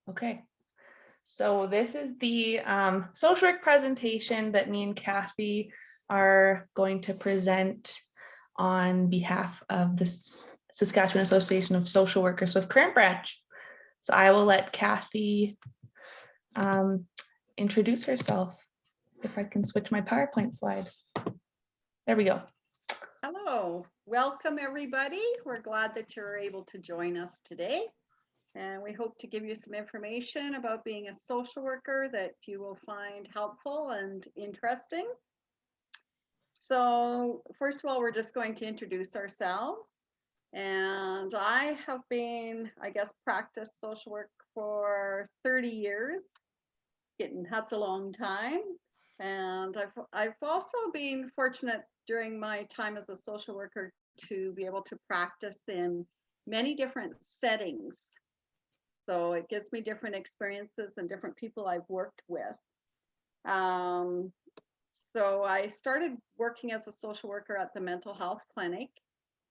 Okay, so this is the social work presentation that me and Kathy are going to present on behalf of the Saskatchewan Association of Social Workers with Current Branch. So I will let Kathy introduce herself. If I can switch my PowerPoint slide. There we go. Hello, welcome everybody. We're glad that you're able to join us today. And we hope to give you some information about being a social worker that you will find helpful and interesting. So first of all, we're just going to introduce ourselves. And I have been, practiced social work for 30 years. That's a long time. And I've also been fortunate during my time as a social worker to be able to practice in many different settings. So it gives me different experiences and different people I've worked with. So I started working as a social worker at the mental health clinic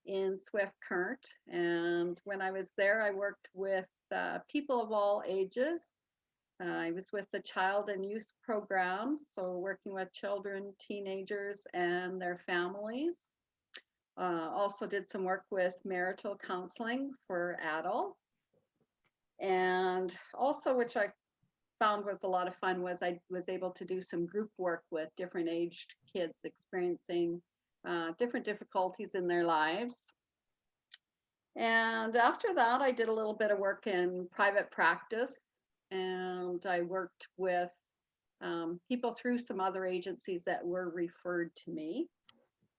in Swift Current. And when I was there, I worked with people of all ages. I was with the child and youth programs, so working with children, teenagers, and their families. Also did some work with marital counseling for adults. And also, which I found was a lot of fun, was I was able to do some group work with different aged kids experiencing different difficulties in their lives. And after that, I did a little bit of work in private practice. And I worked with people through some other agencies that were referred to me.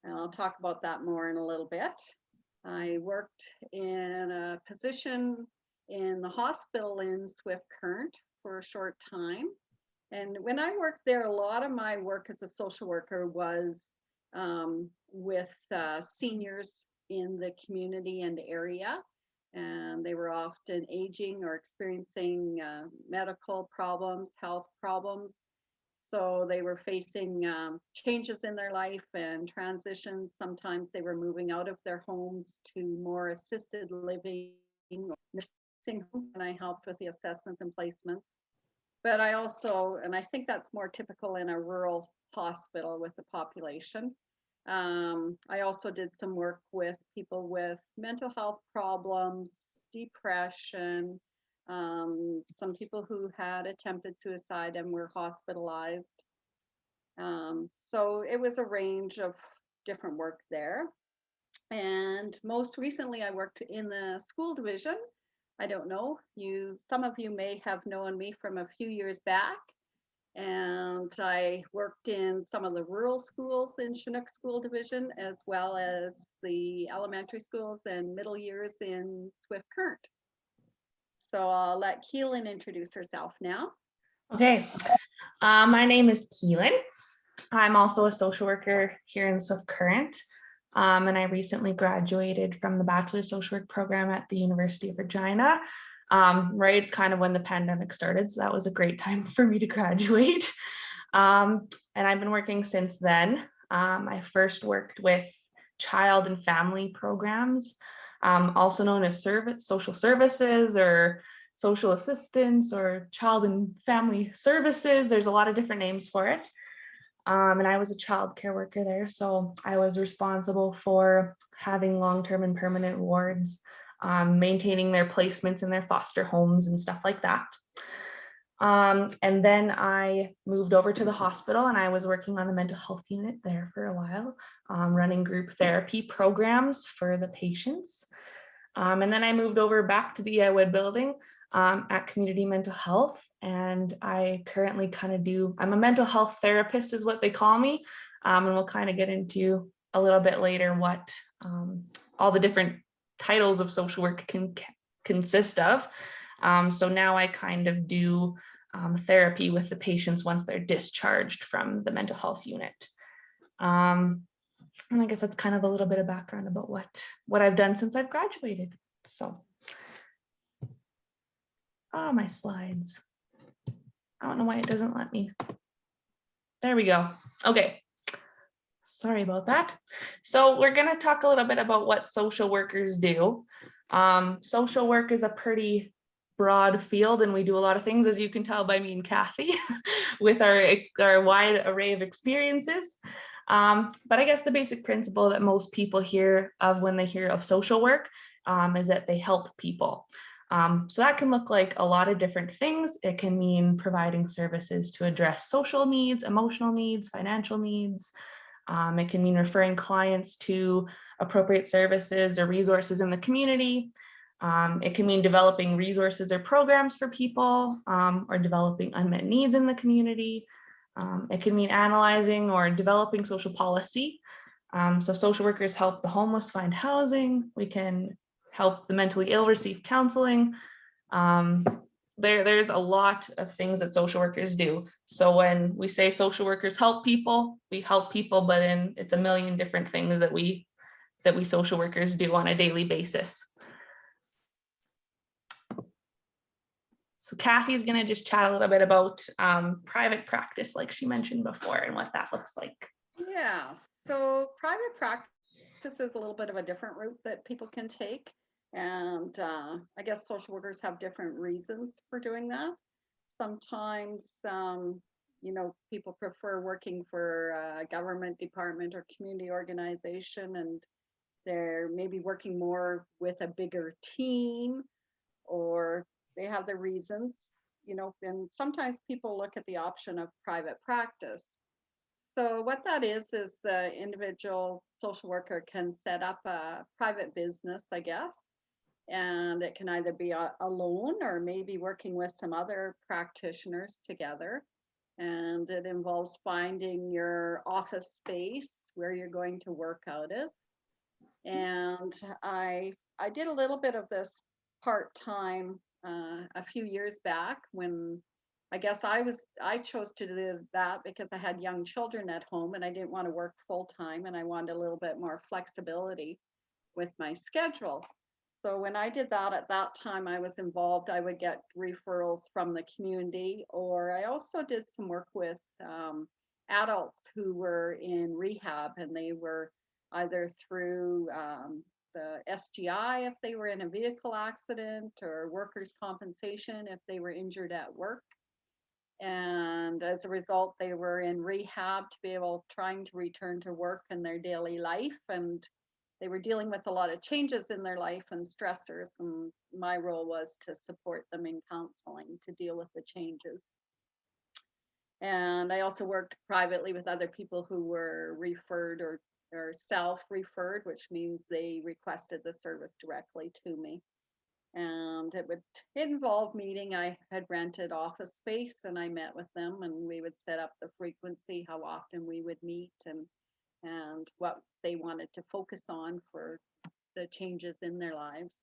And I'll talk about that more in a little bit. I worked in a position in the hospital in Swift Current for a short time. And when I worked there, a lot of my work as a social worker was with seniors in the community and area. And they were often aging or experiencing medical problems, health problems. So they were facing changes in their life and transitions. Sometimes they were moving out of their homes to more assisted living or nursing homes, and I helped with the assessments and placements. But I also, and I think that's more typical in a rural hospital with the population, I also did some work with people with mental health problems, depression, some people who had attempted suicide and were hospitalized. So it was a range of different work there. And most recently, I worked in the school division. I don't know, some of you may have known me from a few years back. And I worked in some of the rural schools in Chinook School Division, as well as the elementary schools and middle years in Swift Current. So I'll let Keelan introduce herself now. Okay, my name is Keelan. I'm also a social worker here in Swift Current. And I recently graduated from the Bachelor of Social Work program at the University of Regina. Right kind of when the pandemic started. So that was a great time for me to graduate. And I've been working since then. I first worked with child and family programs, also known as social services or social assistance or child and family services. There's a lot of different names for it. And I was a child care worker there. So I was responsible for having long-term and permanent wards, maintaining their placements in their foster homes and stuff like that. And then I moved over to the hospital and I was working on the mental health unit there for a while, running group therapy programs for the patients. And then I moved over back to the Wood building at Community Mental Health. And I currently I'm a mental health therapist is what they call me. And we'll kind of get into a little bit later what all the different titles of social work can consist of. So now I kind of do therapy with the patients once they're discharged from the mental health unit. And I guess that's kind of a little bit of background about what I've done since I've graduated. So, my slides. I don't know why it doesn't let me. There we go. Okay. Sorry about that. So we're going to talk a little bit about what social workers do. Social work is a pretty broad field, and we do a lot of things, as you can tell by me and Kathy, with our wide array of experiences. But I guess the basic principle that most people hear of when they hear of social work is that they help people. So that can look like a lot of different things. It can mean providing services to address social needs, emotional needs, financial needs. It can mean referring clients to appropriate services or resources in the community. It can mean developing resources or programs for people, or developing unmet needs in the community. It can mean analyzing or developing social policy. So social workers help the homeless find housing. We can help the mentally ill receive counseling. There's a lot of things that social workers do. So when we say social workers help people, we help people, but it's a million different things that we social workers do on a daily basis. So Kathy's going to just chat a little bit about private practice, like she mentioned before, and what that looks like. Yeah, so private practice is a little bit of a different route that people can take. And I guess social workers have different reasons for doing that. Sometimes, people prefer working for a government department or community organization, and they're maybe working more with a bigger team, or they have their reasons, and sometimes people look at the option of private practice. So what that is the individual social worker can set up a private business, I guess, and it can either be alone or maybe working with some other practitioners together. And it involves finding your office space where you're going to work out of. And I did a little bit of this part-time a few years back, when I guess I chose to do that because I had young children at home and I didn't want to work full-time, and I wanted a little bit more flexibility with my schedule. So when I did that, at that time I was involved, I would get referrals from the community, or I also did some work with adults who were in rehab, and they were either through the SGI if they were in a vehicle accident, or workers' compensation if they were injured at work. And as a result, they were in rehab to be able trying to return to work in their daily life, and they were dealing with a lot of changes in their life and stressors, and my role was to support them in counseling to deal with the changes. And I also worked privately with other people who were referred or self-referred, which means they requested the service directly to me. And it involve meeting. I had rented office space and I met with them, and we would set up the frequency, how often we would meet, and what they wanted to focus on for the changes in their lives.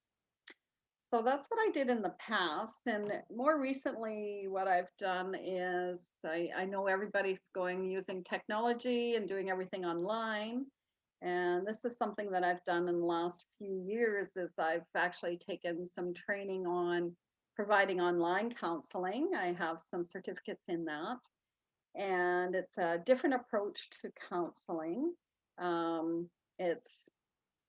So that's what I did in the past. And more recently, what I've done is I know everybody's using technology and doing everything online. And this is something that I've done in the last few years, is I've actually taken some training on providing online counseling. I have some certificates in that. And it's a different approach to counseling. It's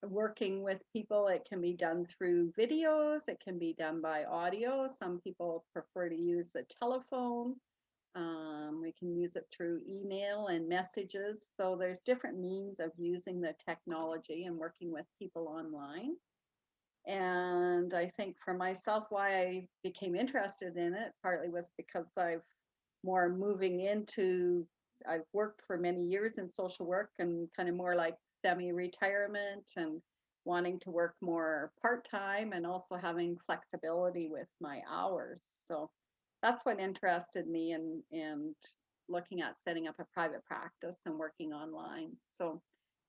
working with people. It can be done through videos. It can be done by audio. Some people prefer to use a telephone. We can use it through email and messages. So there's different means of using the technology and working with people online. And I think for myself, why I became interested in it partly was because I've worked for many years in social work, and kind of more like semi-retirement, and wanting to work more part-time and also having flexibility with my hours. So that's what interested me in looking at setting up a private practice and working online. So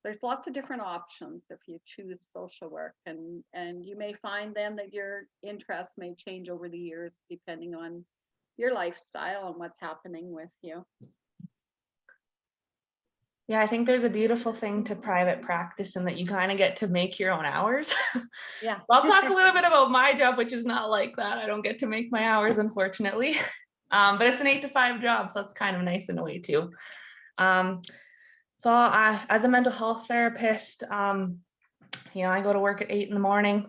there's lots of different options if you choose social work, and you may find then that your interests may change over the years depending on your lifestyle and what's happening with you. Yeah, I think there's a beautiful thing to private practice in that you kind of get to make your own hours. Yeah. I'll talk a little bit about my job, which is not like that. I don't get to make my hours, unfortunately. But it's an 8 to 5 job, so that's kind of nice in a way too. So as a mental health therapist, I go to work at 8 in the morning.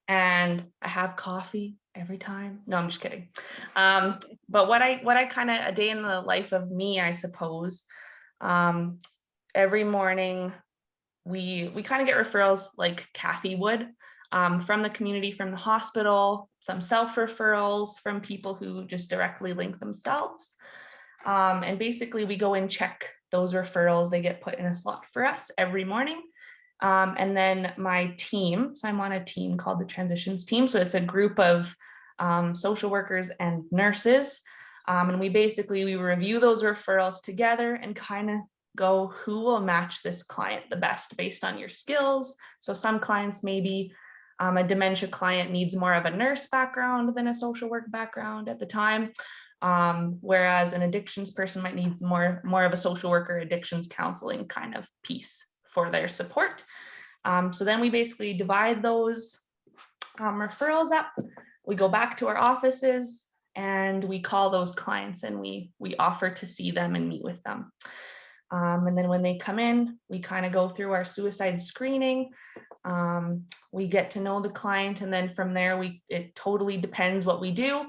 and I have coffee every time. No, I'm just kidding. Um, but what I kind of, a day in the life of me, I suppose. Um, every morning we kind of get referrals like Kathy would, from the community, from the hospital, some self referrals from people who just directly link themselves. And basically we go and check those referrals. They get put in a slot for us every morning. And then my team, so I'm on a team called the transitions team. So it's a group of social workers and nurses. And we review those referrals together and kind of go, who will match this client the best based on your skills. So some clients, maybe a dementia client needs more of a nurse background than a social work background at the time. Whereas an addictions person might need more of a social worker addictions counseling kind of piece for their support. So then we basically divide those referrals up. We go back to our offices and we call those clients and we offer to see them and meet with them. And then when they come in, we kind of go through our suicide screening. We get to know the client, and then from there, it totally depends what we do.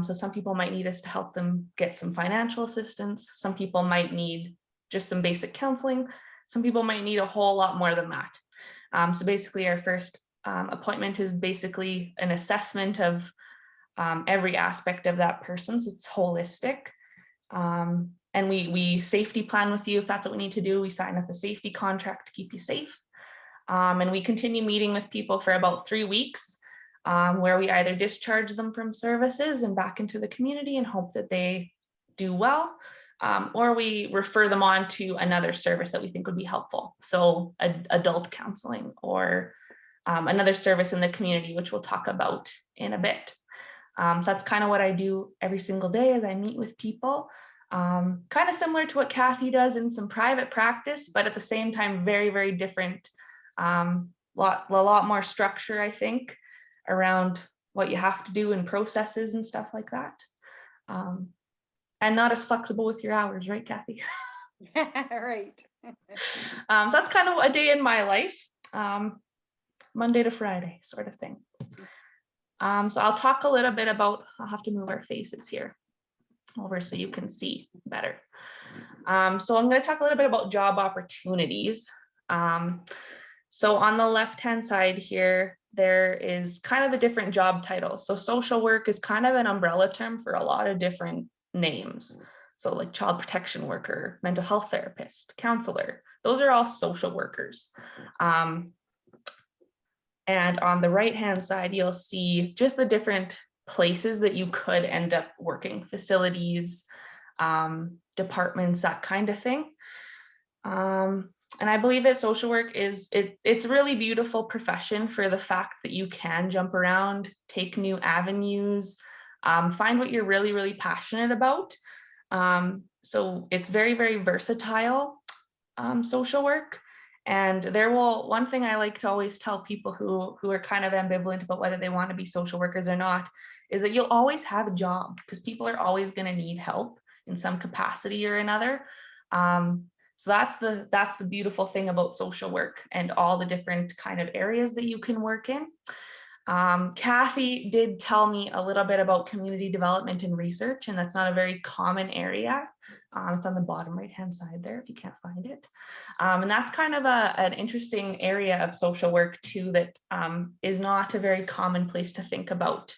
So some people might need us to help them get some financial assistance. Some people might need just some basic counseling. Some people might need a whole lot more than that. So basically our first appointment is basically an assessment of every aspect of that person. So it's holistic. And we safety plan with you if that's what we need to do. We sign up a safety contract to keep you safe. And we continue meeting with people for about 3 weeks, where we either discharge them from services and back into the community and hope that they do well, or we refer them on to another service that we think would be helpful. So adult counseling or another service in the community, which we'll talk about in a bit. So that's kind of what I do every single day as I meet with people. Kind of similar to what Kathy does in some private practice, but at the same time, very, very different. A lot more structure, I think, around what you have to do in processes and stuff like that. And not as flexible with your hours, right, Kathy? Right. So that's kind of a day in my life, Monday to Friday sort of thing. So I'll talk a little bit about, I'll have to move our faces here over so you can see better. So I'm going to talk a little bit about job opportunities. So on the left-hand side here, there is kind of the different job titles. So social work is kind of an umbrella term for a lot of different names. So like child protection worker, mental health therapist, counselor, those are all social workers. And on the right-hand side, you'll see just the different places that you could end up working, facilities, departments, that kind of thing. And I believe that social work it's a really beautiful profession for the fact that you can jump around, take new avenues, find what you're really, really passionate about. So it's very, very versatile, social work. And one thing I like to always tell people who are kind of ambivalent about whether they want to be social workers or not, is that you'll always have a job because people are always going to need help in some capacity or another. So that's the beautiful thing about social work and all the different kind of areas that you can work in. Kathy did tell me a little bit about community development and research, and that's not a very common area. It's on the bottom right-hand side there if you can't find it. And that's kind of an interesting area of social work too, that is not a very common place to think about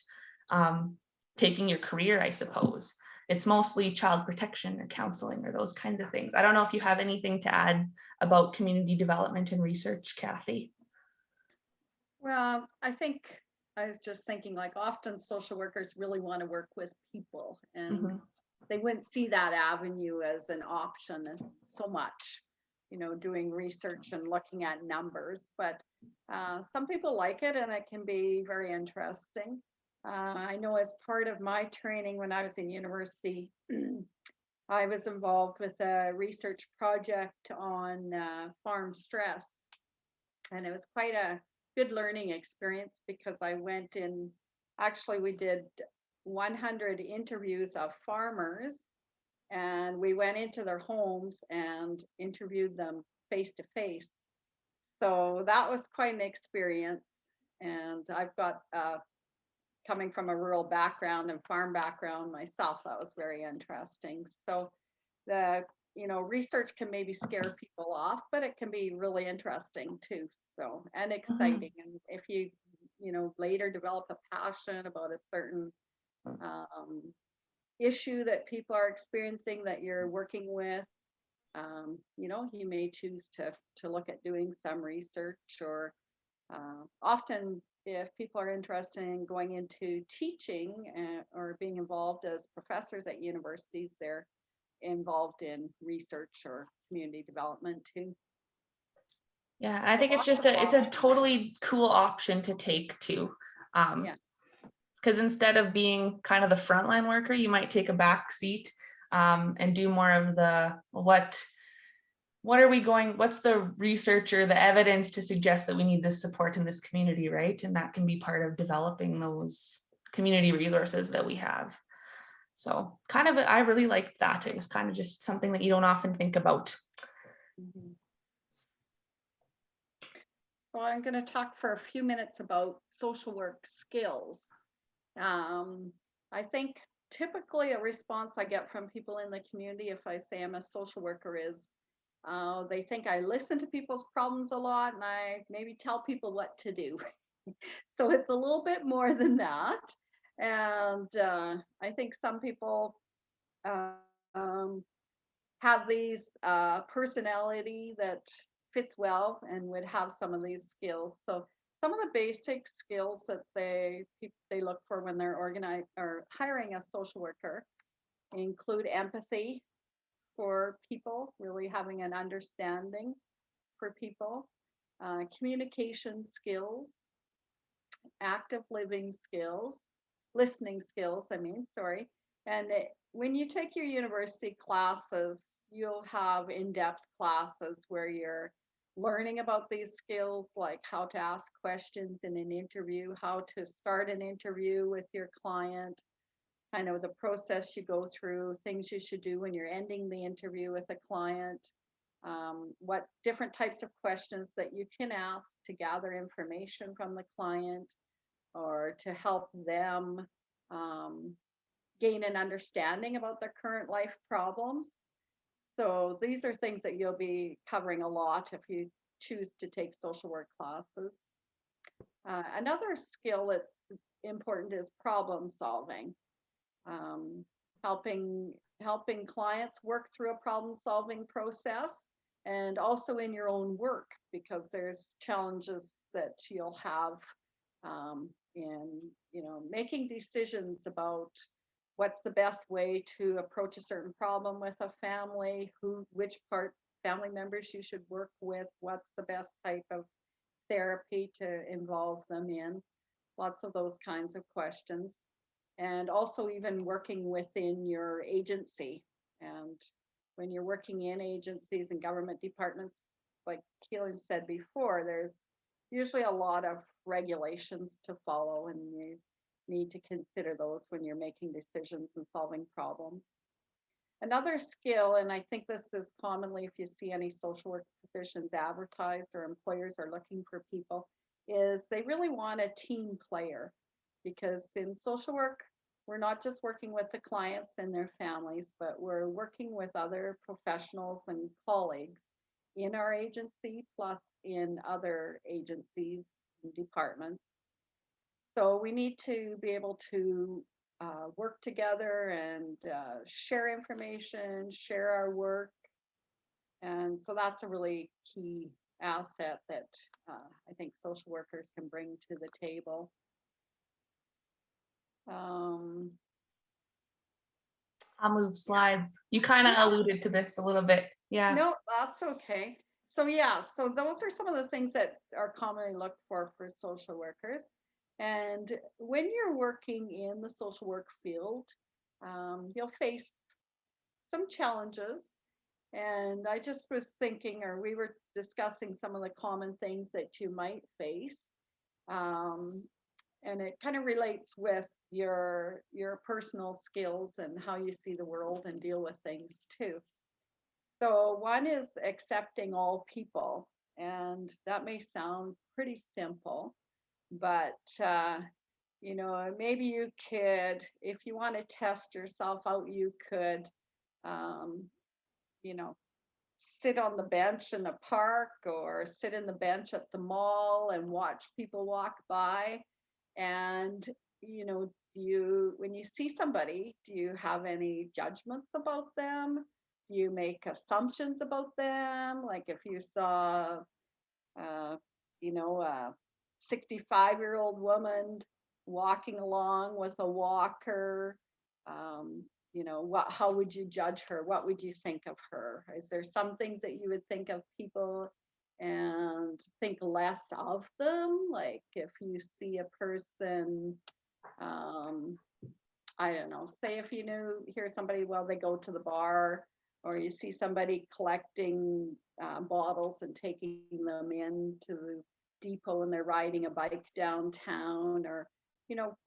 taking your career, I suppose. It's mostly child protection or counseling or those kinds of things. I don't know if you have anything to add about community development and research, Kathy. Well, I think I was just thinking, like, often social workers really want to work with people, and they wouldn't see that avenue as an option so much, doing research and looking at numbers. But some people like it, and it can be very interesting. I know as part of my training when I was in university, I was involved with a research project on farm stress. And it was quite a good learning experience because I went in, actually, we did 100 interviews of farmers, and we went into their homes and interviewed them face to face. So that was quite an experience. And I've got coming from a rural background and farm background myself, that was very interesting. So the research can maybe scare people off, but it can be really interesting too. So, and Mhm. exciting. And if you later develop a passion about a certain um, issue that people are experiencing that you're working with, you may choose to look at doing some research, or often if people are interested in going into teaching or being involved as professors at universities, they're involved in research or community development too. Yeah, I So think it's lots just of it's a options. totally cool option to take too. Yeah. Because instead of being kind of the frontline worker, you might take a back seat and do more of the what are we going, what's the research or the evidence to suggest that we need this support in this community, right? And that can be part of developing those community resources that we have. So kind of, I really liked that. It was kind of just something that you don't often think about. Mhm. So I'm going to talk for a few minutes about social work skills. Um, I think typically a response I get from people in the community if I say I'm a social worker is they think I listen to people's problems a lot and I maybe tell people what to do. So it's a little bit more than that. And I think some people uh, um, have these personality that fits well and would have some of these skills. So some of the basic skills that they look for when they're organizing or hiring a social worker include empathy for people, really having an understanding for people, communication skills, active living skills, listening skills, I mean, sorry. And when you take your university classes, you'll have in-depth classes where you're learning about these skills, like how to ask questions in an interview, how to start an interview with your client, kind of the process you go through, things you should do when you're ending the interview with a client, what different types of questions that you can ask to gather information from the client or to help them um, gain an understanding about their current life problems. So these are things that you'll be covering a lot if you choose to take social work classes. Another skill that's important is problem solving, um, helping helping clients work through a problem solving process, and also in your own work because there's challenges that you'll have in making decisions about what's the best way to approach a certain problem with a family, which part family members you should work with, what's the best type of therapy to involve them in, lots of those kinds of questions. And also even working within your agency. And when you're working in agencies and government departments, like Keelan said before, there's usually a lot of regulations to follow, and you need to consider those when you're making decisions and solving problems. Another skill, and I think this is commonly if you see any social work positions advertised or employers are looking for people, is they really want a team player. Because in social work, we're not just working with the clients and their families, but we're working with other professionals and colleagues in our agency, plus in other agencies and departments. So we need to be able to work together and share information, share our work. And so that's a really key asset that I think social workers can bring to the table. Um, I'll move slides. You kind of yeah, alluded to this a little bit. Yeah. no, that's okay. So yeah, so those are some of the things that are commonly looked for social workers. And when you're working in the social work field, you'll face some challenges. And I just was thinking, or we were discussing some of the common things that you might face. Um, and it kind of relates with your personal skills and how you see the world and deal with things too. So one is accepting all people, and that may sound pretty simple, But maybe you could, if you want to test yourself out, you could, um, you know, sit on the bench in the park or sit in the bench at the mall and watch people walk by. And, when you see somebody, do you have any judgments about them? Do you make assumptions about them? Like if you saw, uh, a 65-year-old woman walking along with a walker, um, how would you judge her? What would you think of her? Is there some things that you would think of people and think less of them? Like if you see a person, um, I don't know, say if hear somebody while they go to the bar, or you see somebody collecting bottles and taking them into the depot and they're riding a bike downtown, or,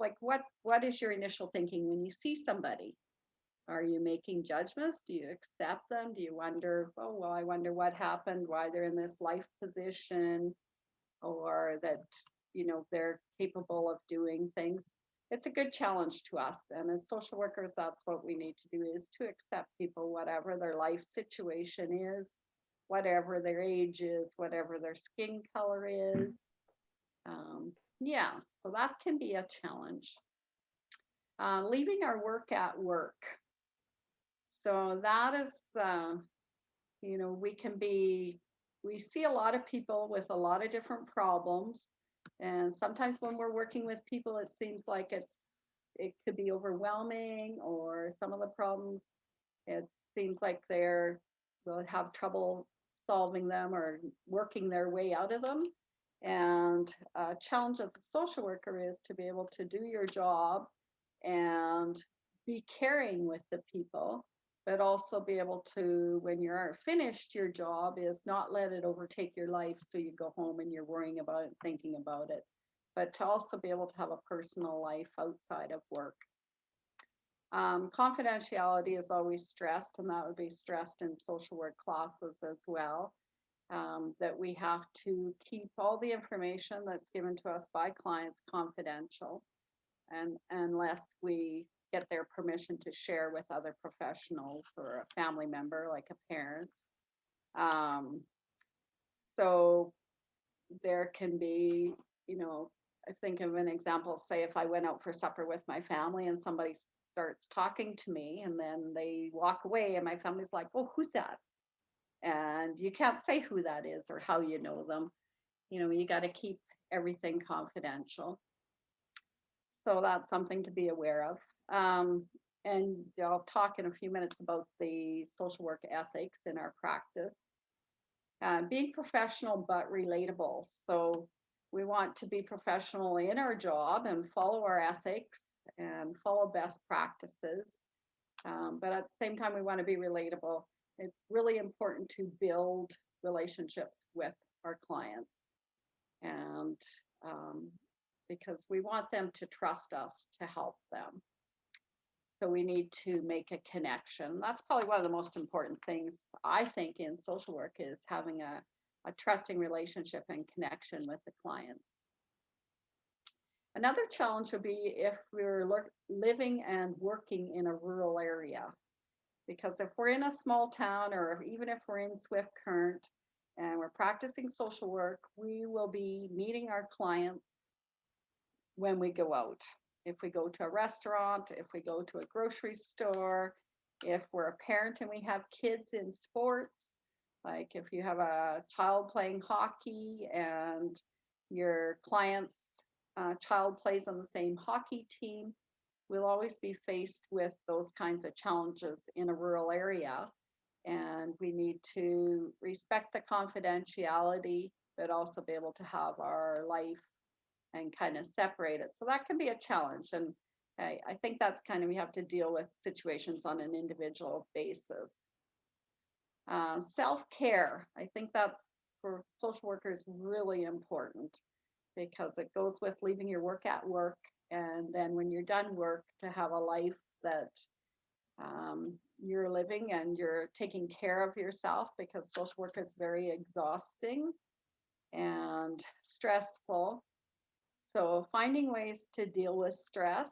like what is your initial thinking when you see somebody? Are you making judgments? Do you accept them? Do you wonder, oh, well, I wonder what happened, why they're in this life position, or that they're capable of doing things? It's a good challenge to us, and as social workers, that's what we need to do, is to accept people, whatever their life situation is, whatever their age is, whatever their skin color is. Yeah, so that can be a challenge. Leaving our work at work. So that is, we see a lot of people with a lot of different problems. And sometimes when we're working with people, it seems like it could be overwhelming, or some of the problems, it seems like will have trouble solving them or working their way out of them. And a challenge as a social worker is to be able to do your job and be caring with the people, but also be able to, when you're finished your job, is not let it overtake your life so you go home and you're worrying about it, thinking about it, but to also be able to have a personal life outside of work. Confidentiality is always stressed, and that would be stressed in social work classes as well. That we have to keep all the information that's given to us by clients confidential, and unless we get their permission to share with other professionals or a family member, like a parent. Um, so there can be, I think of an example, say if I went out for supper with my family and somebody starts talking to me and then they walk away and my family's like, oh, who's that? And you can't say who that is or how you know them. You got to keep everything confidential. So that's something to be aware of. And I'll talk in a few minutes about the social work ethics in our practice. Being professional but relatable. So we want to be professional in our job and follow our ethics and follow best practices. But at the same time, we want to be relatable. It's really important to build relationships with our clients, and because we want them to trust us to help them. So we need to make a connection. That's probably one of the most important things, I think, in social work, is having a trusting relationship and connection with the clients. Another challenge would be if we're living and working in a rural area. Because if we're in a small town, or even if we're in Swift Current and we're practicing social work, we will be meeting our clients when we go out. If we go to a restaurant, if we go to a grocery store, if we're a parent and we have kids in sports, like if you have a child playing hockey and your client's child plays on the same hockey team, we'll always be faced with those kinds of challenges in a rural area. And we need to respect the confidentiality, but also be able to have our life and kind of separate it. So that can be a challenge. And I think that's kind of, we have to deal with situations on an individual basis. Self-care, I think that's, for social workers, really important, because it goes with leaving your work at work, and then when you're done work, to have a life that you're living and you're taking care of yourself, because social work is very exhausting and stressful. So finding ways to deal with stress,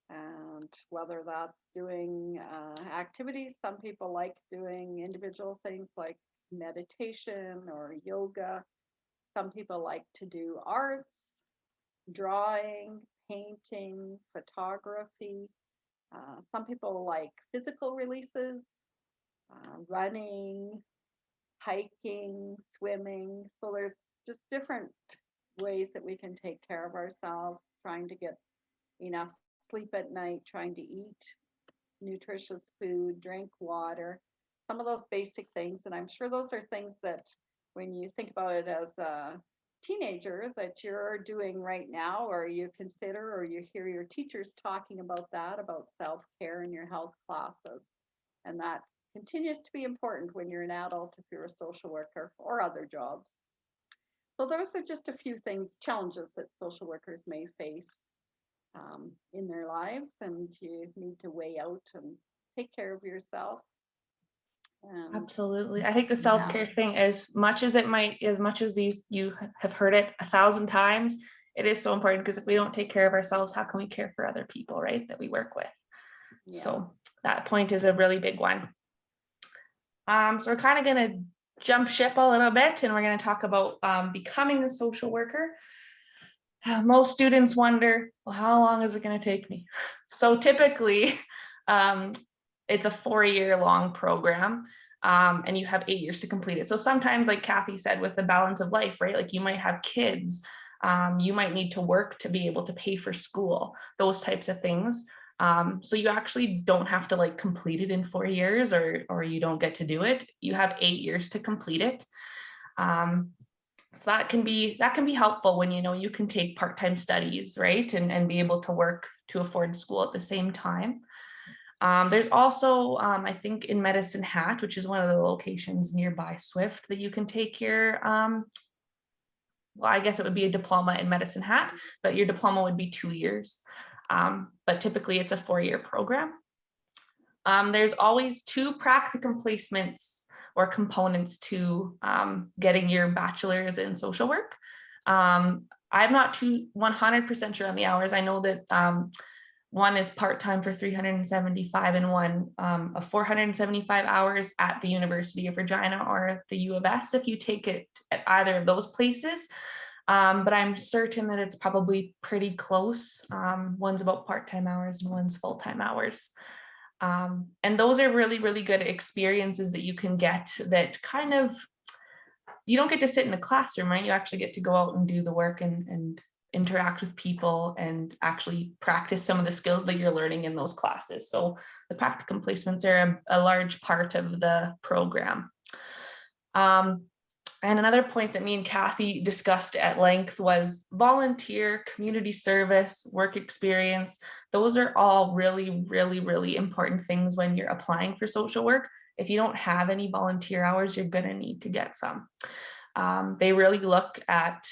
and whether that's doing activities, some people like doing individual things like meditation or yoga. Some people like to do arts, drawing, painting, photography. Some people like physical releases, running, hiking, swimming. So there's just different ways that we can take care of ourselves, trying to get enough sleep at night, trying to eat nutritious food, drink water, some of those basic things. And I'm sure those are things that when you think about it as a teenager that you're doing right now, or you consider, or you hear your teachers talking about that, about self-care in your health classes. And that continues to be important when you're an adult, if you're a social worker or other jobs. So those are just a few things, challenges that social workers may face in their lives, and you need to weigh out and take care of yourself. And Absolutely. I think the yeah, self-care thing, as much as it might, as much as these, you have heard it 1,000 times, it is so important, because if we don't take care of ourselves, how can we care for other people, right, that we work with? yeah, So that point is a really big one. So we're kind of going to jump ship a little bit, and we're going to talk about becoming a social worker. Most students wonder, well, how long is it going to take me? So typically, it's a 4-year long program, and you have 8 years to complete it. So sometimes, like Kathy said, with the balance of life, right? Like you might have kids, you might need to work to be able to pay for school, those types of things. So you actually don't have to like complete it in 4 years, or you don't get to do it. You have 8 years to complete it. So that can be helpful when you know you can take part-time studies, right? And be able to work to afford school at the same time. There's also, I think in Medicine Hat, which is one of the locations nearby Swift, that you can take your, well, I guess it would be a diploma in Medicine Hat, but your diploma would be 2 years. But typically it's a 4-year program. There's always 2 practicum placements or components to getting your bachelor's in social work. I'm not 100% sure on the hours. I know that one is part-time for 375 and one of 475 hours at the University of Regina or the U of S if you take it at either of those places. But I'm certain that it's probably pretty close. One's about part-time hours and one's full-time hours. And those are really, really good experiences that you can get that kind of, you don't get to sit in the classroom, right? You actually get to go out and do the work and interact with people and actually practice some of the skills that you're learning in those classes. So the practicum placements are a large part of the program. And another point that me and Kathy discussed at length was volunteer, community service, work experience. Those are all really, really, really important things when you're applying for social work. If you don't have any volunteer hours, you're going to need to get some. They really look at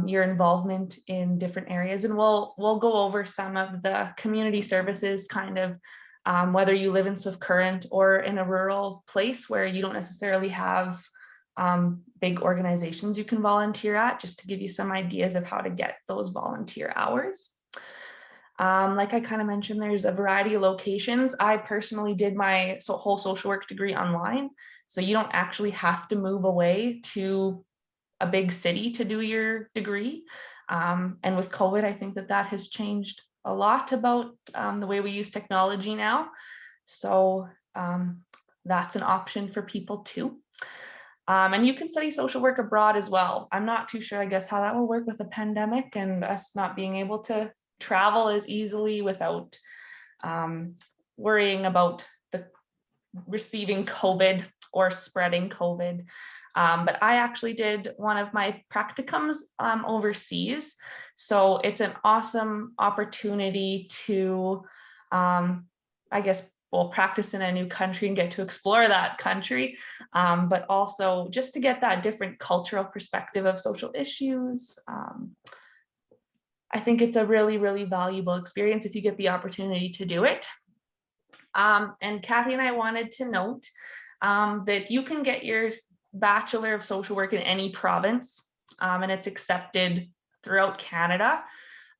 your involvement in different areas, and we'll go over some of the community services, kind of whether you live in Swift Current or in a rural place where you don't necessarily have big organizations you can volunteer at, just to give you some ideas of how to get those volunteer hours. Like I kind of mentioned, there's a variety of locations. I personally did my whole social work degree online, so you don't actually have to move away to a big city to do your degree. And with COVID, I think that has changed a lot about the way we use technology now. So that's an option for people too. And you can study social work abroad as well. I'm not too sure, I guess, how that will work with the pandemic and us not being able to travel as easily without worrying about the receiving COVID or spreading COVID. But I actually did one of my practicums overseas. So it's an awesome opportunity to, I guess, practice in a new country and get to explore that country, but also just to get that different cultural perspective of social issues. I think it's a really, really valuable experience if you get the opportunity to do it. And Kathy and I wanted to note that you can get your Bachelor of Social Work in any province, and it's accepted throughout Canada.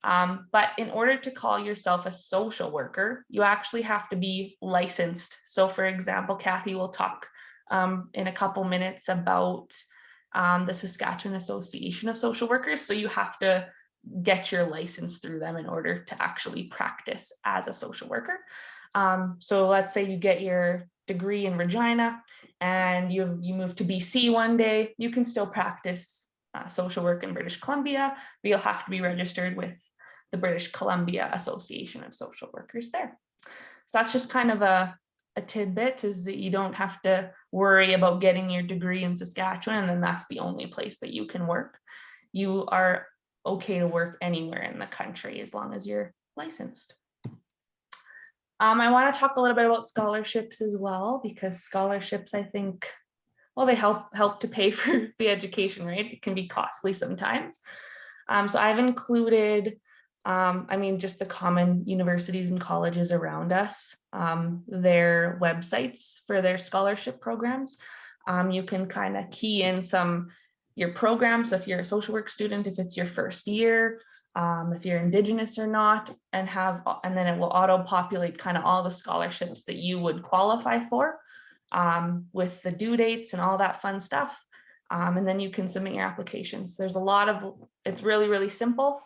But in order to call yourself a social worker, you actually have to be licensed. So for example, Kathy will talk in a couple minutes about the Saskatchewan Association of Social Workers. So you have to get your license through them in order to actually practice as a social worker. So let's say you get your degree in Regina and you move to BC one day, you can still practice social work in British Columbia, but you'll have to be registered with the British Columbia Association of Social Workers there. So that's just kind of a tidbit, is that you don't have to worry about getting your degree in Saskatchewan and then that's the only place that you can work. You are okay to work anywhere in the country as long as you're licensed. I want to talk a little bit about scholarships as well, because scholarships, I think, well, they help to pay for the education, right? It can be costly sometimes. So I've included, just the common universities and colleges around us, their websites for their scholarship programs. You can kind of key in your programs. So if you're a social work student, if it's your first year, if you're Indigenous or not, and then it will auto populate kind of all the scholarships that you would qualify for, with the due dates and all that fun stuff. And then you can submit your applications. There's it's really, really simple.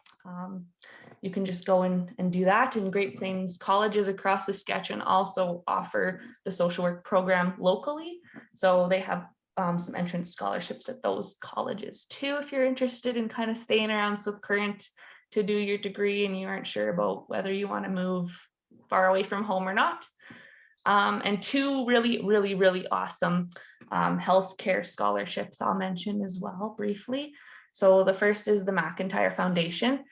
You can just go in and do that. And Great Plains colleges across Saskatchewan also offer the social work program locally. So they have some entrance scholarships at those colleges too, if you're interested in kind of staying around Swift Current to do your degree and you aren't sure about whether you want to move far away from home or not. And two really, really, really awesome healthcare scholarships I'll mention as well briefly. So the first is the McIntyre Foundation.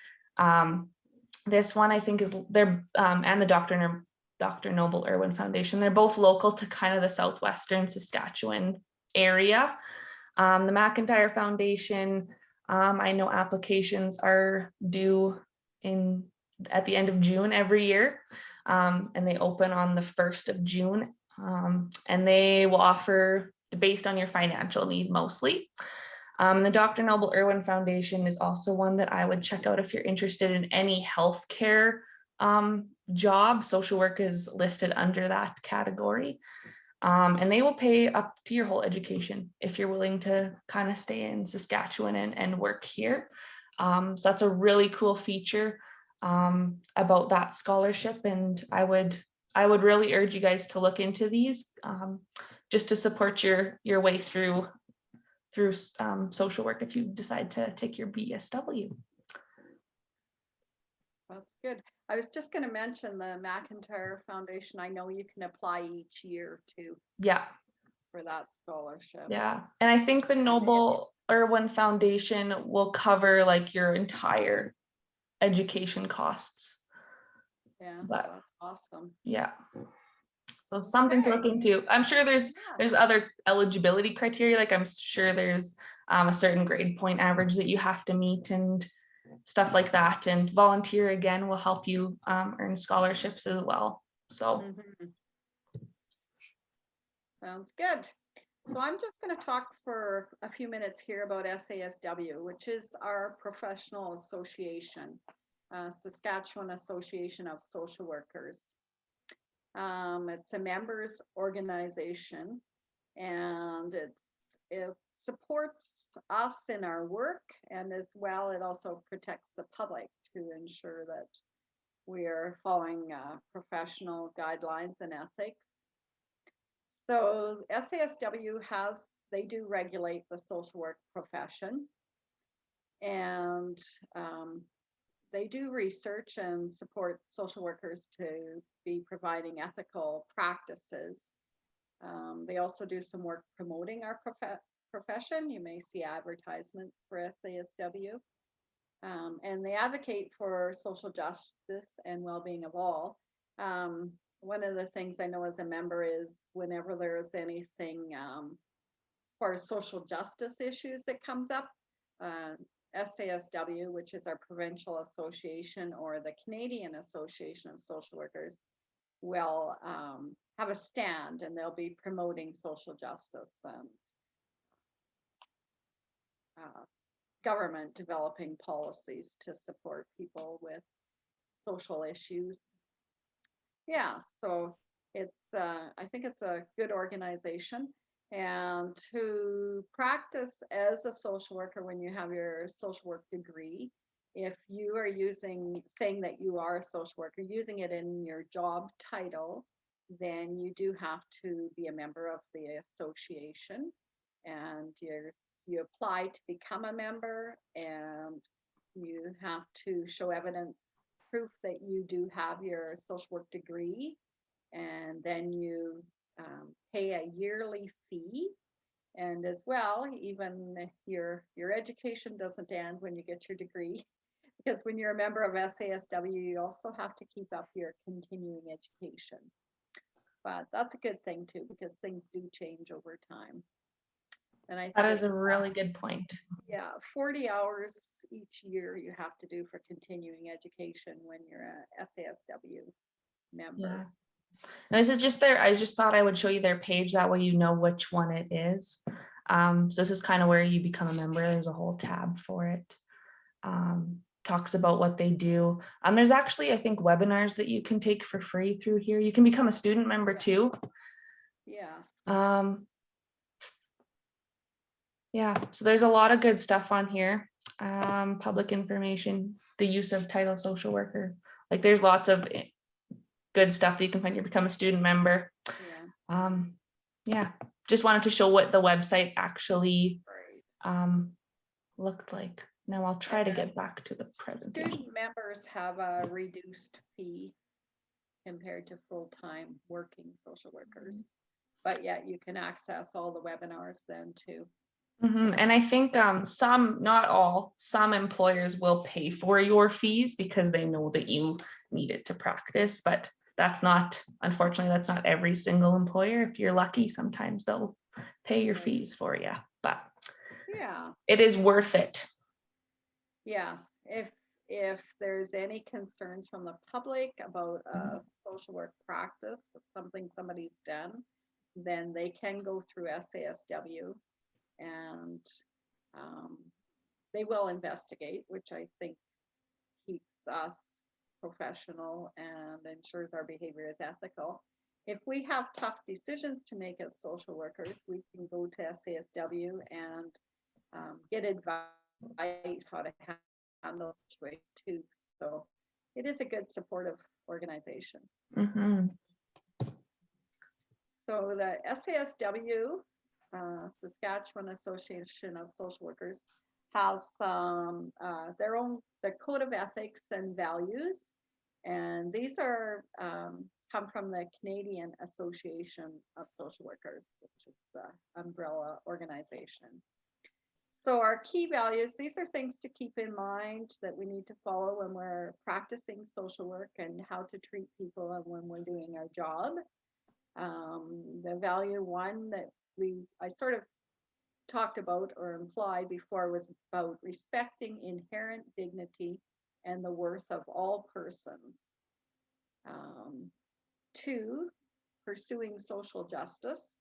This one I think is and the Dr. Noble Irwin Foundation. They're both local to kind of the southwestern Saskatchewan area. The McIntyre Foundation, I know applications are due at the end of June every year. And they open on the 1st of June. And they will offer based on your financial need mostly. The Dr. Noble Irwin Foundation is also one that I would check out if you're interested in any healthcare job. Social work is listed under that category. And they will pay up to your whole education if you're willing to kind of stay in Saskatchewan and work here. So that's a really cool feature about that scholarship, and I would really urge you guys to look into these just to support your way through social work if you decide to take your BSW. That's good. I was just going to mention the McIntyre Foundation. I know you can apply each year too. Yeah. For that scholarship. Yeah, and I think the Noble Irwin Foundation will cover like your entire education costs. Yeah, but that's awesome. Yeah, so something to look into. I'm sure there's other eligibility criteria, like I'm sure there's a certain grade point average that you have to meet and stuff like that, and volunteer again will help you earn scholarships as well. So sounds good. So I'm just going to talk for a few minutes here about SASW, which is our professional association, Saskatchewan Association of Social Workers. It's a members organization, and it supports us in our work, and as well it also protects the public to ensure that we are following professional guidelines and ethics. So SASW they do regulate the social work profession, and they do research and support social workers to be providing ethical practices. They also do some work promoting our profession. You may see advertisements for SASW. And they advocate for social justice and well-being of all. One of the things I know as a member is whenever there is anything as far as social justice issues that comes up, SASW, which is our provincial association, or the Canadian Association of Social Workers, will have a stand, and they'll be promoting social justice and government developing policies to support people with social issues. Yeah, so it's I think it's a good organization. And to practice as a social worker when you have your social work degree, if you are saying that you are a social worker, using it in your job title, then you do have to be a member of the association, and you apply to become a member, and you have to show evidence, proof that you do have your social work degree, and then you pay a yearly fee. And as well, even your education doesn't end when you get your degree, because when you're a member of SASW, you also have to keep up your continuing education. But that's a good thing too, because things do change over time. And I think That is it's a really good point. yeah, 40 hours each year you have to do for continuing education when you're a SASW member. Yeah. And this is just I just thought I would show you their page. That way you know which one it is. So this is kind of where you become a member. There's a whole tab for it. Talks about what they do. There's actually, I think, webinars that you can take for free through here. You can become a student member too. Yes. Yeah, so there's a lot of good stuff on here. Public information, the use of title social worker. Like there's lots of good stuff that you can find. You become a student member. Yeah, just wanted to show what the website actually looked like. Now I'll try to get back to the presentation. Student members have a reduced fee compared to full-time working social workers. But yeah, you can access all the webinars then too. And I think some, not all, some employers will pay for your fees because they know that you need it to practice, but that's not, unfortunately, that's not every single employer. If you're lucky, sometimes they'll pay your fees for you, but yeah, it is worth it. Yes, if there's any concerns from the public about social work practice, something somebody's done, then they can go through SASW, and they will investigate, which I think keeps us professional and ensures our behavior is ethical. If we have tough decisions to make as social workers, we can go to SASW and get advice how to handle situations too. So it is a good supportive organization. So the SASW, Saskatchewan Association of Social Workers, has their own the code of ethics and values, and these are come from the Canadian Association of Social Workers, which is the umbrella organization. So our key values, these are things to keep in mind that we need to follow when we're practicing social work and how to treat people and when we're doing our job. The value one that I sort of talked about or implied before was about respecting inherent dignity and the worth of all persons. 2, pursuing social justice.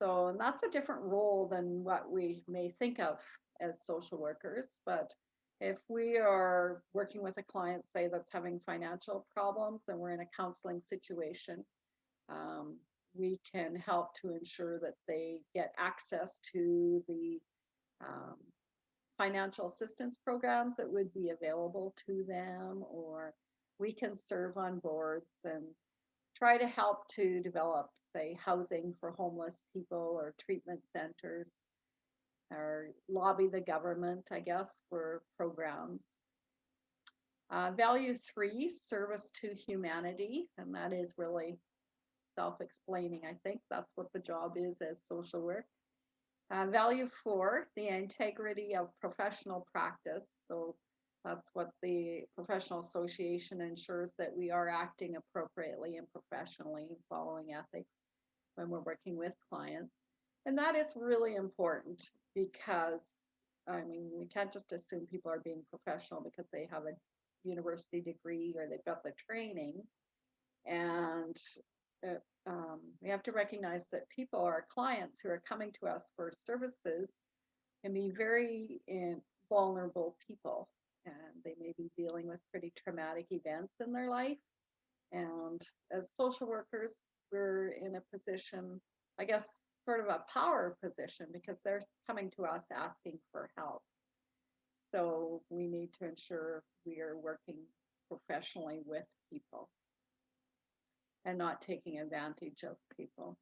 So, and that's a different role than what we may think of as social workers. But if we are working with a client, say, that's having financial problems and we're in a counseling situation, we can help to ensure that they get access to the financial assistance programs that would be available to them, or we can serve on boards and try to help to develop, say, housing for homeless people or treatment centers, or lobby the government, I guess, for programs. Value 3, service to humanity, and that is really self-explaining. I think that's what the job is as social work. Value 4, the integrity of professional practice. So that's what the professional association ensures, that we are acting appropriately and professionally, following ethics when we're working with clients. And that is really important because, I mean, we can't just assume people are being professional because they have a university degree or they've got the training. And we have to recognize that people, our clients who are coming to us for services, can be very vulnerable people, and they may be dealing with pretty traumatic events in their life. And as social workers, we're in a position, I guess, sort of a power position, because they're coming to us asking for help. So we need to ensure we are working professionally with people and not taking advantage of people.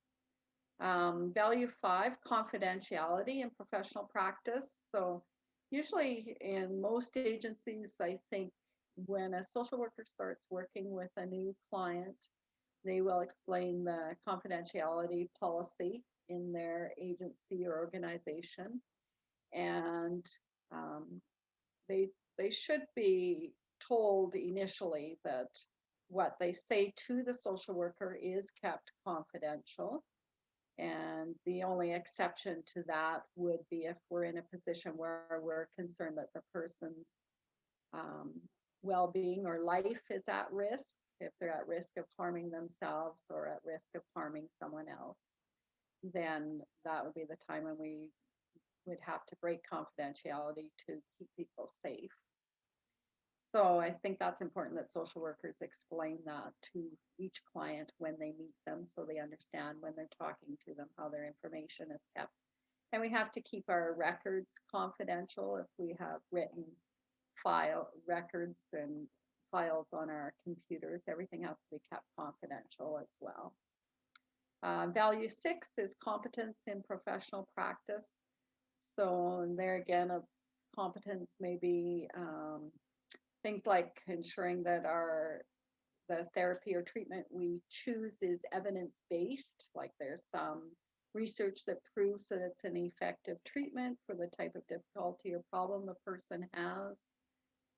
Value 5, confidentiality in professional practice. So usually in most agencies, I think when a social worker starts working with a new client, they will explain the confidentiality policy in their agency or organization. And they should be told initially that what they say to the social worker is kept confidential. And the only exception to that would be if we're in a position where we're concerned that the person's well-being or life is at risk, if they're at risk of harming themselves or at risk of harming someone else, then that would be the time when we would have to break confidentiality to keep people safe. So I think that's important that social workers explain that to each client when they meet them, so they understand when they're talking to them how their information is kept. And we have to keep our records confidential. If we have written file records and files on our computers, everything has to be kept confidential as well. Value 6 is competence in professional practice. So there again, competence may be things like ensuring that the therapy or treatment we choose is evidence-based, like there's some research that proves that it's an effective treatment for the type of difficulty or problem the person has,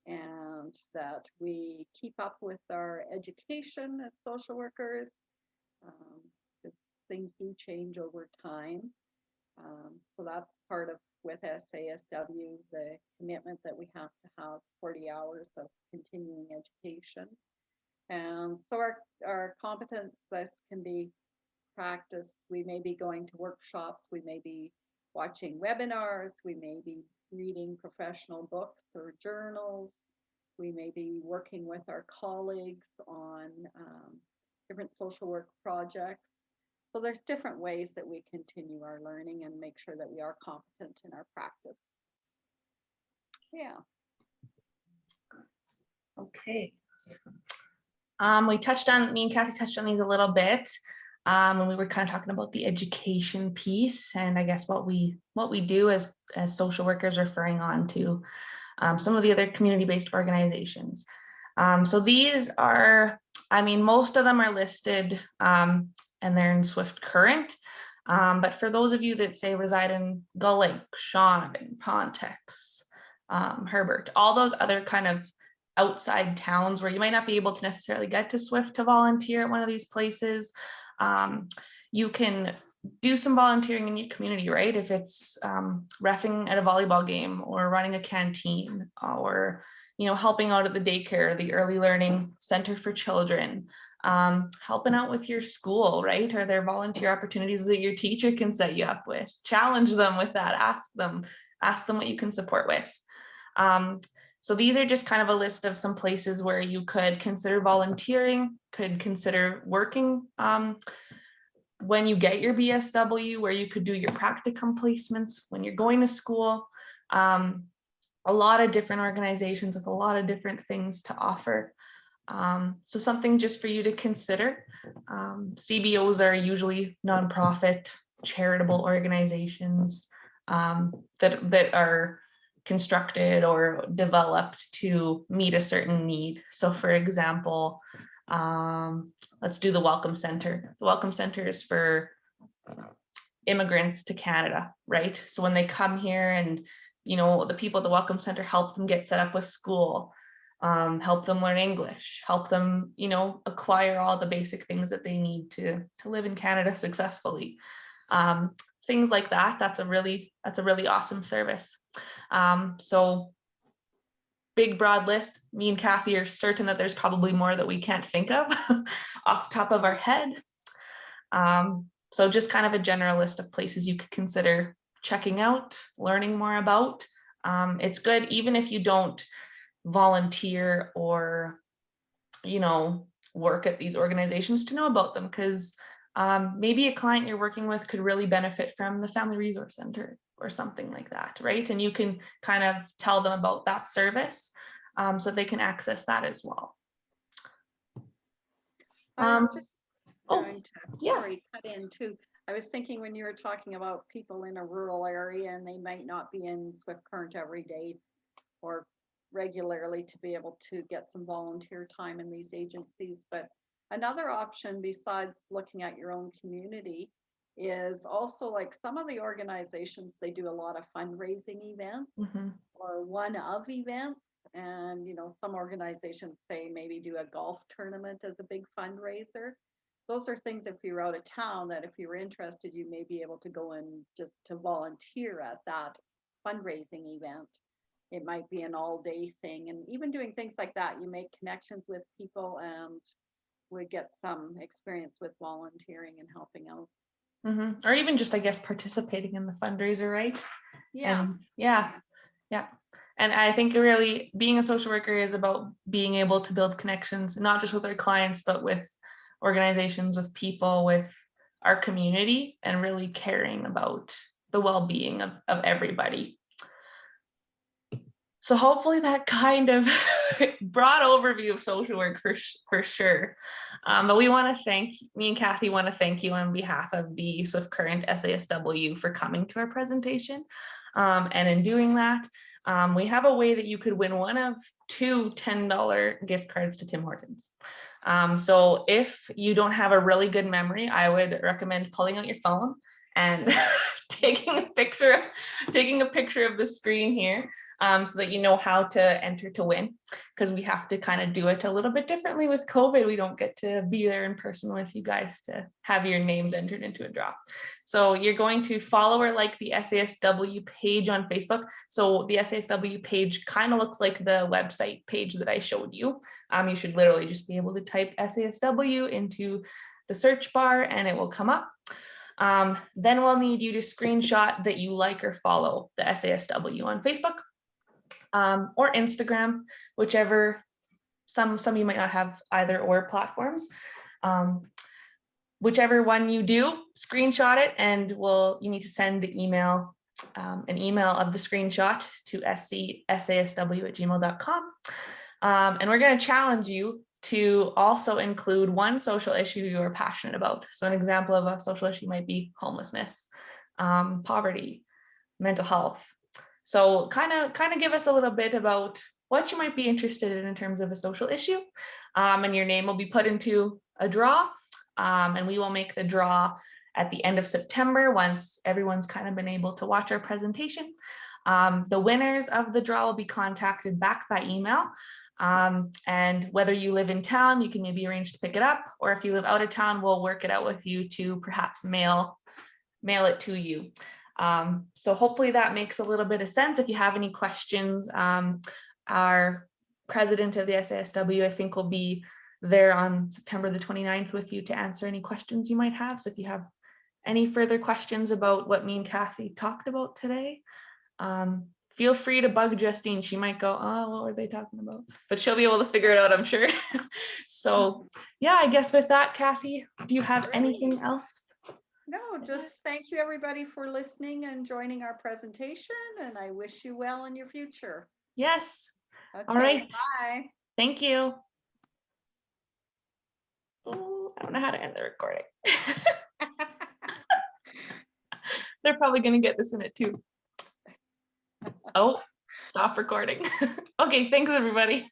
and that we keep up with our education as social workers, because things do change over time. So that's part of, with SASW, the commitment that we have to have 40 hours of continuing education. And so our competence, this can be practiced. We may be going to workshops, we may be watching webinars, we may be reading professional books or journals, we may be working with our colleagues on different social work projects. So there's different ways that we continue our learning and make sure that we are competent in our practice. Yeah. Okay. Me and Kathy touched on these a little bit when we were kind of talking about the education piece, and I guess what we do as social workers, referring on to some of the other community-based organizations. So these are, I mean, most of them are listed and they're in Swift Current. But for those of you that say reside in Gull Lake, Shaunavon, Pontex, Herbert, all those other kind of outside towns where you might not be able to necessarily get to Swift to volunteer at one of these places, you can do some volunteering in your community, right? If it's reffing at a volleyball game or running a canteen or, you know, helping out at the daycare, the early learning center for children, helping out with your school, right? Are there volunteer opportunities that your teacher can set you up with? Challenge them with that, ask them what you can support with. So these are just kind of a list of some places where you could consider volunteering, could consider working when you get your BSW, where you could do your practicum placements when you're going to school. A lot of different organizations with a lot of different things to offer. So something just for you to consider. CBOs are usually nonprofit, charitable organizations that are constructed or developed to meet a certain need. So for example, let's do the Welcome Center. The Welcome Center is for immigrants to Canada, right? So when they come here, and you know, the people at the Welcome Center help them get set up with school, help them learn English, help them, you know, acquire all the basic things that they need to live in Canada successfully. Things like that. That's a really awesome service. So big broad list. Me and Kathy are certain that there's probably more that we can't think of off the top of our head. So just kind of a general list of places you could consider checking out, learning more about. It's good even if you don't volunteer or, work at these organizations, to know about them, because maybe a client you're working with could really benefit from the Family Resource Center or something like that, right? And you can kind of tell them about that service so they can access that as well. I was just Oh, going to, yeah. sorry, cut in too. I was thinking when you were talking about people in a rural area and they might not be in Swift Current every day or regularly to be able to get some volunteer time in these agencies. But another option besides looking at your own community is also like some of the organizations, they do a lot of fundraising events Mhm. or one-of events. And, some organizations say maybe do a golf tournament as a big fundraiser. Those are things, if you're out of town, that if you were interested, you may be able to go and just to volunteer at that fundraising event. It might be an all-day thing. And even doing things like that, you make connections with people and would get some experience with volunteering and helping out. Or even just, I guess, participating in the fundraiser, right? Yeah. And yeah. And I think really being a social worker is about being able to build connections, not just with our clients, but with organizations, with people, with our community, and really caring about the well-being of everybody. So hopefully that kind of broad overview of social work for sure. But me and Kathy want to thank you on behalf of the Swift Current SASW for coming to our presentation. And in doing that, we have a way that you could win one of two $10 gift cards to Tim Hortons. So if you don't have a really good memory, I would recommend pulling out your phone and taking a picture of the screen here, so that you know how to enter to win, because we have to kind of do it a little bit differently with COVID. We don't get to be there in person with you guys to have your names entered into a draw. So you're going to follow or like the SASW page on Facebook. So the SASW page kind of looks like the website page that I showed you. You should literally just be able to type SASW into the search bar and it will come up. Then we'll need you to screenshot that you like or follow the SASW on Facebook or Instagram, whichever. Some you might not have either or platforms. Whichever one you do, screenshot it, and you need to send the email, an email of the screenshot to sasw@gmail.com. And we're going to challenge you to also include one social issue you are passionate about. So an example of a social issue might be homelessness, poverty, mental health. So kind of give us a little bit about what you might be interested in terms of a social issue. And your name will be put into a draw. And we will make the draw at the end of September once everyone's kind of been able to watch our presentation. The winners of the draw will be contacted back by email. And whether you live in town, you can maybe arrange to pick it up, or if you live out of town, we'll work it out with you to perhaps mail it to you. So hopefully that makes a little bit of sense. If you have any questions, our president of the SASW, I think, will be there on September the 29th with you to answer any questions you might have. So if you have any further questions about what me and Kathy talked about today, feel free to bug Justine. She might go, oh, what were they talking about? But she'll be able to figure it out, I'm sure. So yeah, I guess with that, Kathy, do you have anything else? No, just thank you everybody for listening and joining our presentation, and I wish you well in your future. Yes. Okay, all right. Bye. Thank you. Oh, I don't know how to end the recording. They're probably going to get this in it too. Oh, stop recording. Okay, thanks everybody.